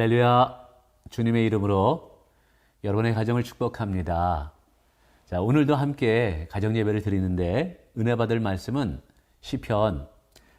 할렐루야. 주님의 이름으로 여러분의 가정을 축복합니다. 자, 오늘도 함께 가정 예배를 드리는데 은혜 받을 말씀은 시편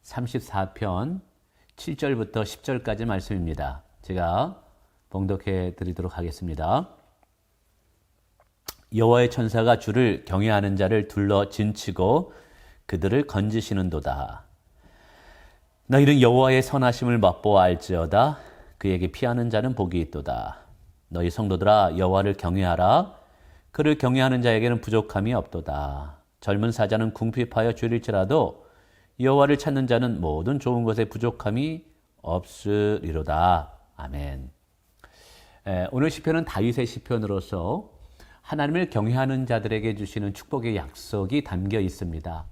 34편 7절부터 10절까지 말씀입니다. 제가 봉독해 드리도록 하겠습니다. 여호와의 천사가 주를 경외하는 자를 둘러 진치고 그들을 건지시는도다. 너희는 여호와의 선하심을 맛보아 알지어다. 그에게 피하는 자는 복이 있도다. 너희 성도들아 여호와를 경외하라. 그를 경외하는 자에게는 부족함이 없도다. 젊은 사자는 궁핍하여 줄일지라도 여호와를 찾는 자는 모든 좋은 것에 부족함이 없으리로다. 아멘. 오늘 시편은 다윗의 시편으로서 하나님을 경외하는 자들에게 주시는 축복의 약속이 담겨 있습니다.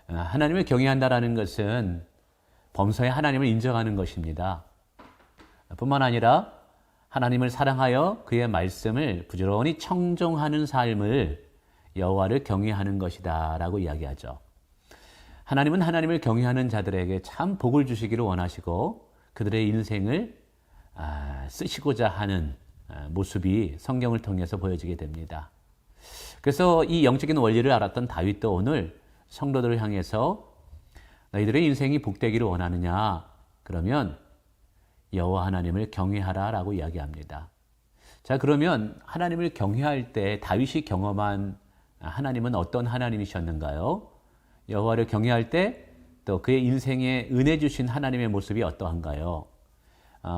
하나님을 경외한다라는 것은 범사에 하나님을 인정하는 것입니다. 뿐만 아니라 하나님을 사랑하여 그의 말씀을 부지런히 청종하는 삶을 여호와를 경외하는 것이다 라고 이야기하죠. 하나님은 하나님을 경외하는 자들에게 참 복을 주시기를 원하시고 그들의 인생을 쓰시고자 하는 모습이 성경을 통해서 보여지게 됩니다. 그래서 이 영적인 원리를 알았던 다윗도 오늘 성도들을 향해서 너희들의 인생이 복되기를 원하느냐? 그러면 여호와 하나님을 경외하라 라고 이야기합니다. 자, 그러면 하나님을 경외할 때 다윗이 경험한 하나님은 어떤 하나님이셨는가요? 여호와를 경외할 때 또 그의 인생에 은혜 주신 하나님의 모습이 어떠한가요?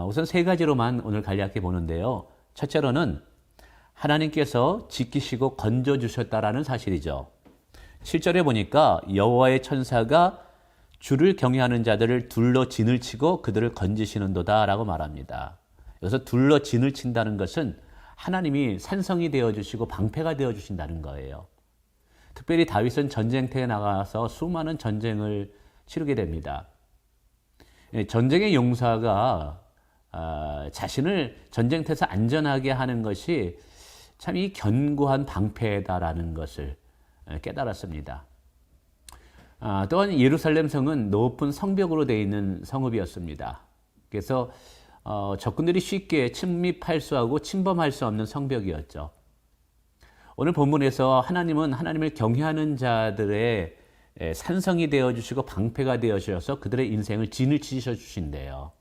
우선 세 가지로만 오늘 간략히 보는데요. 첫째로는 하나님께서 지키시고 건져주셨다라는 사실이죠. 7절에 보니까 여호와의 천사가 주를 경외하는 자들을 둘러 진을 치고 그들을 건지시는도다 라고 말합니다. 여기서 둘러 진을 친다는 것은 하나님이 산성이 되어주시고 방패가 되어주신다는 거예요. 특별히 다윗은 전쟁터에 나가서 수많은 전쟁을 치르게 됩니다. 전쟁의 용사가 자신을 전쟁터에서 안전하게 하는 것이 참 이 견고한 방패다라는 것을 깨달았습니다. 또한 예루살렘 성은 높은 성벽으로 되어 있는 성읍이었습니다. 그래서 적군들이 쉽게 침입할 수 하고 침범할 수 없는 성벽이었죠. 오늘 본문에서 하나님은 하나님을 경외하는 자들의 산성이 되어주시고 방패가 되어주셔서 그들의 인생을 진을 치셔 주신대요.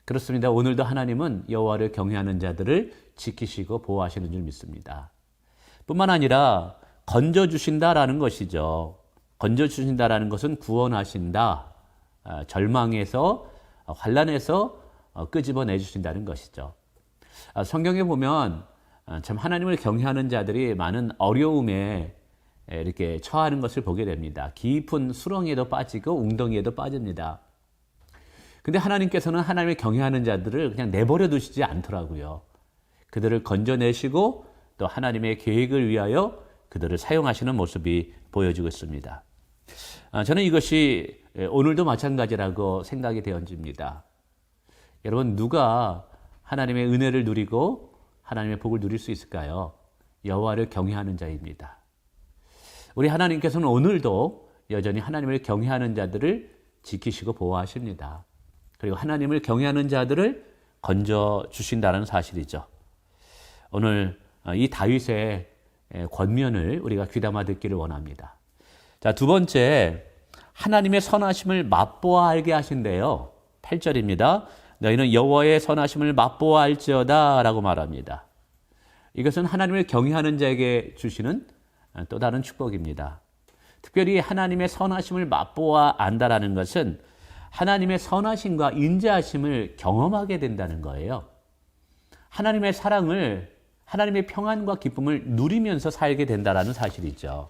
그렇습니다. 오늘도 하나님은 여호와를 경외하는 자들을 지키시고 보호하시는 줄 믿습니다. 뿐만 아니라 건져주신다라는 것이죠. 건져주신다라는 것은 구원하신다. 절망에서 환난에서 끄집어내 주신다는 것이죠. 성경에 보면 참 하나님을 경외하는 자들이 많은 어려움에 이렇게 처하는 것을 보게 됩니다. 깊은 수렁에도 빠지고 웅덩이에도 빠집니다. 근데 하나님께서는 하나님을 경외하는 자들을 그냥 내버려 두시지 않더라고요. 그들을 건져내시고 또 하나님의 계획을 위하여 그들을 사용하시는 모습이 보여지고 있습니다. 저는 이것이 오늘도 마찬가지라고 생각이 되어집니다. 여러분, 누가 하나님의 은혜를 누리고 하나님의 복을 누릴 수 있을까요? 여호와를 경외하는 자입니다. 우리 하나님께서는 오늘도 여전히 하나님을 경외하는 자들을 지키시고 보호하십니다. 그리고 하나님을 경외하는 자들을 건져주신다는 사실이죠. 오늘 이 다윗의 권면을 우리가 귀담아 듣기를 원합니다. 자, 두 번째, 하나님의 선하심을 맛보아 알게 하신대요. 8절입니다. 너희는 여호와의 선하심을 맛보아 알지어다 라고 말합니다. 이것은 하나님을 경외하는 자에게 주시는 또 다른 축복입니다. 특별히 하나님의 선하심을 맛보아 안다라는 것은 하나님의 선하심과 인자하심을 경험하게 된다는 거예요. 하나님의 사랑을, 하나님의 평안과 기쁨을 누리면서 살게 된다는 사실이죠.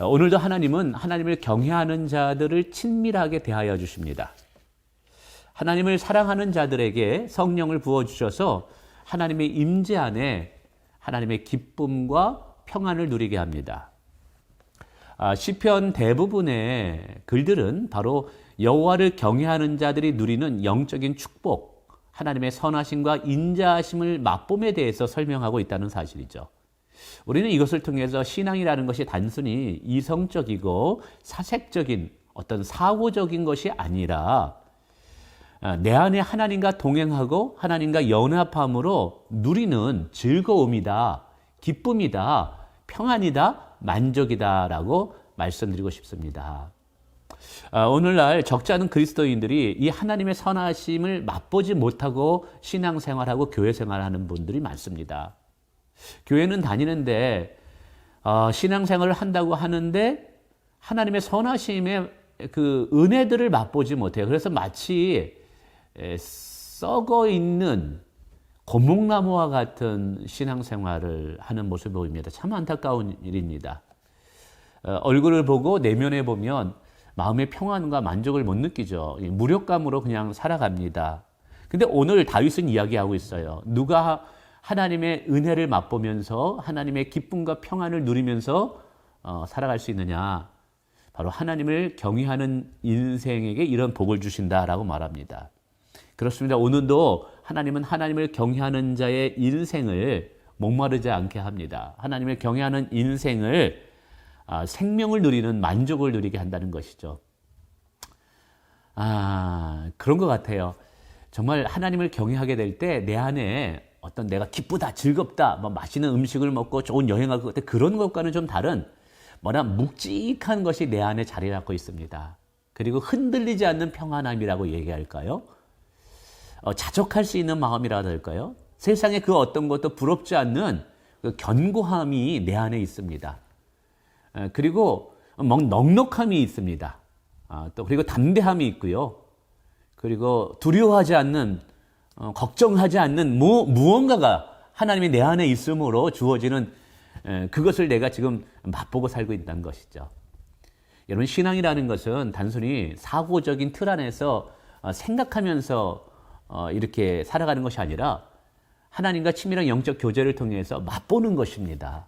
오늘도 하나님은 하나님을 경외하는 자들을 친밀하게 대하여 주십니다. 하나님을 사랑하는 자들에게 성령을 부어주셔서 하나님의 임재 안에 하나님의 기쁨과 평안을 누리게 합니다. 시편 대부분의 글들은 바로 여호와를 경외하는 자들이 누리는 영적인 축복, 하나님의 선하심과 인자하심을 맛봄에 대해서 설명하고 있다는 사실이죠. 우리는 이것을 통해서 신앙이라는 것이 단순히 이성적이고 사색적인 어떤 사고적인 것이 아니라 내 안에 하나님과 동행하고 하나님과 연합함으로 누리는 즐거움이다, 기쁨이다, 평안이다, 만족이다라고 말씀드리고 싶습니다. 오늘날 적지 않은 그리스도인들이 이 하나님의 선하심을 맛보지 못하고 신앙생활하고 교회생활하는 분들이 많습니다. 교회는 다니는데 신앙생활을 한다고 하는데 하나님의 선하심의 그 은혜들을 맛보지 못해요. 그래서 마치 썩어 있는 고목나무와 같은 신앙생활을 하는 모습을 보입니다. 참 안타까운 일입니다. 얼굴을 보고 내면에 보면 마음의 평안과 만족을 못 느끼죠. 무력감으로 그냥 살아갑니다. 근데 오늘 다윗은 이야기하고 있어요. 누가 하나님의 은혜를 맛보면서 하나님의 기쁨과 평안을 누리면서 살아갈 수 있느냐? 바로 하나님을 경외하는 인생에게 이런 복을 주신다라고 말합니다. 그렇습니다. 오늘도 하나님은 하나님을 경외하는 자의 인생을 목마르지 않게 합니다. 하나님을 경외하는 인생을 생명을 누리는 만족을 누리게 한다는 것이죠. 그런 것 같아요. 정말 하나님을 경외하게 될 때 내 안에 어떤 내가 기쁘다, 즐겁다, 뭐 맛있는 음식을 먹고 좋은 여행할 것 같아 그런 것과는 좀 다른 묵직한 것이 내 안에 자리 잡고 있습니다. 그리고 흔들리지 않는 평안함이라고 얘기할까요? 자족할 수 있는 마음이라고 할까요? 세상에 그 어떤 것도 부럽지 않는 그 견고함이 내 안에 있습니다. 그리고 넉넉함이 있습니다. 또 그리고 담대함이 있고요. 그리고 두려워하지 않는 걱정하지 않는 무언가가 하나님이 내 안에 있음으로 주어지는 그것을 내가 지금 맛보고 살고 있다는 것이죠. 여러분, 신앙이라는 것은 단순히 사고적인 틀 안에서 생각하면서 이렇게 살아가는 것이 아니라 하나님과 친밀한 영적 교제를 통해서 맛보는 것입니다.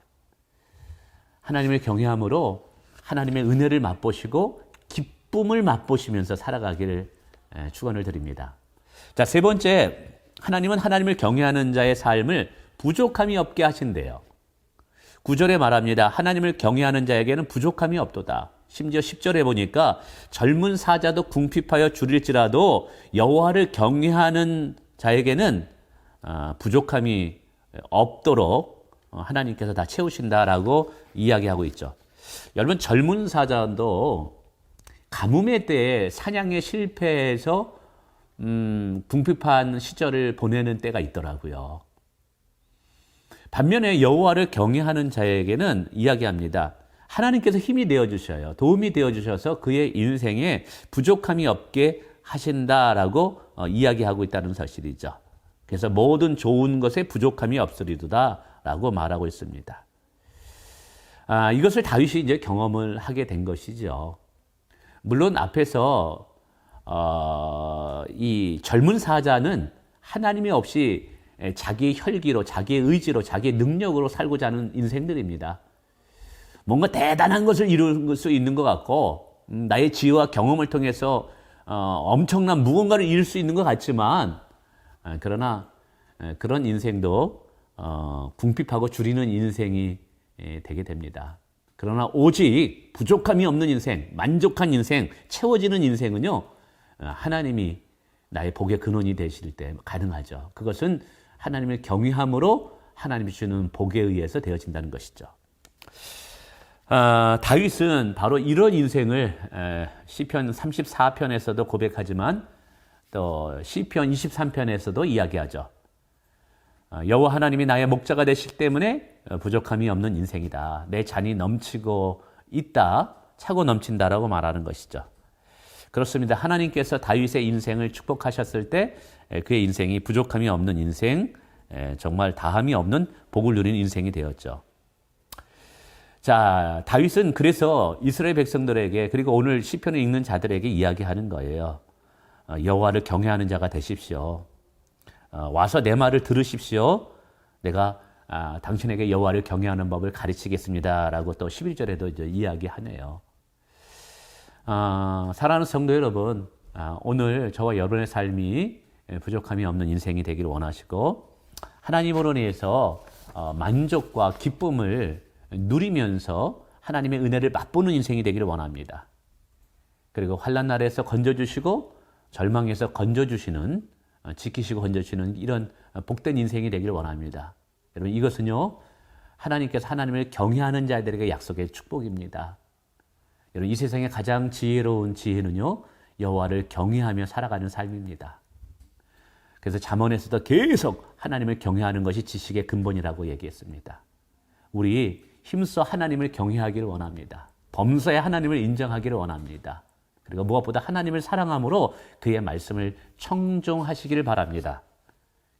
하나님을 경외함으로 하나님의 은혜를 맛보시고 기쁨을 맛보시면서 살아가기를 축원을 드립니다. 자, 세 번째, 하나님은 하나님을 경외하는 자의 삶을 부족함이 없게 하신대요. 9절에 말합니다. 하나님을 경외하는 자에게는 부족함이 없도다. 심지어 10절에 보니까 젊은 사자도 궁핍하여 줄일지라도 여호와를 경외하는 자에게는 부족함이 없도록 하나님께서 다 채우신다라고 이야기하고 있죠. 여러분, 젊은 사자도 가뭄의 때에 사냥에 실패해서 궁핍한 시절을 보내는 때가 있더라고요. 반면에 여호와를 경외하는 자에게는 이야기합니다. 하나님께서 힘이 되어주셔요. 도움이 되어주셔서 그의 인생에 부족함이 없게 하신다라고 이야기하고 있다는 사실이죠. 그래서 모든 좋은 것에 부족함이 없으리도다 라고 말하고 있습니다. 이것을 다윗이 이제 경험을 하게 된 것이죠. 물론 앞에서 이 젊은 사자는 하나님이 없이 자기의 혈기로, 자기의 의지로, 자기의 능력으로 살고자 하는 인생들입니다. 뭔가 대단한 것을 이룰 수 있는 것 같고 나의 지혜와 경험을 통해서 엄청난 무언가를 이룰 수 있는 것 같지만 그러나 그런 인생도 궁핍하고 줄이는 인생이 되게 됩니다. 그러나 오직 부족함이 없는 인생, 만족한 인생, 채워지는 인생은요, 하나님이 나의 복의 근원이 되실 때 가능하죠. 그것은 하나님을 경외함으로 하나님이 주는 복에 의해서 되어진다는 것이죠. 다윗은 바로 이런 인생을 시편 34편에서도 고백하지만 또 시편 23편에서도 이야기하죠. 여호와 하나님이 나의 목자가 되실 때문에 부족함이 없는 인생이다. 내 잔이 넘치고 있다. 차고 넘친다라고 말하는 것이죠. 그렇습니다. 하나님께서 다윗의 인생을 축복하셨을 때 그의 인생이 부족함이 없는 인생, 정말 다함이 없는 복을 누리는 인생이 되었죠. 자, 다윗은 그래서 이스라엘 백성들에게 그리고 오늘 시편을 읽는 자들에게 이야기하는 거예요. 여호와를 경외하는 자가 되십시오. 와서 내 말을 들으십시오. 내가 당신에게 여호와를 경외하는 법을 가르치겠습니다라고 또 11절에도 이제 이야기하네요. 사랑하는 성도 여러분, 오늘 저와 여러분의 삶이 부족함이 없는 인생이 되기를 원하시고 하나님으로 인해서 만족과 기쁨을 누리면서 하나님의 은혜를 맛보는 인생이 되기를 원합니다. 그리고 환난 날에서 건져주시고 절망에서 건져주시는, 지키시고 건져주시는 이런 복된 인생이 되기를 원합니다. 여러분, 이것은요, 하나님께서 하나님을 경외하는 자들에게 약속의 축복입니다. 여러분, 이 세상의 가장 지혜로운 지혜는요, 여호와를 경외하며 살아가는 삶입니다. 그래서 잠언에서도 계속 하나님을 경외하는 것이 지식의 근본이라고 얘기했습니다. 우리 힘써 하나님을 경외하기를 원합니다. 범사에 하나님을 인정하기를 원합니다. 그리고 무엇보다 하나님을 사랑함으로 그의 말씀을 청종하시기를 바랍니다.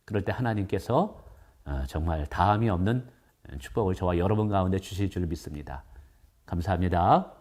그럴 때 하나님께서 정말 다함이 없는 축복을 저와 여러분 가운데 주실 줄 믿습니다. 감사합니다.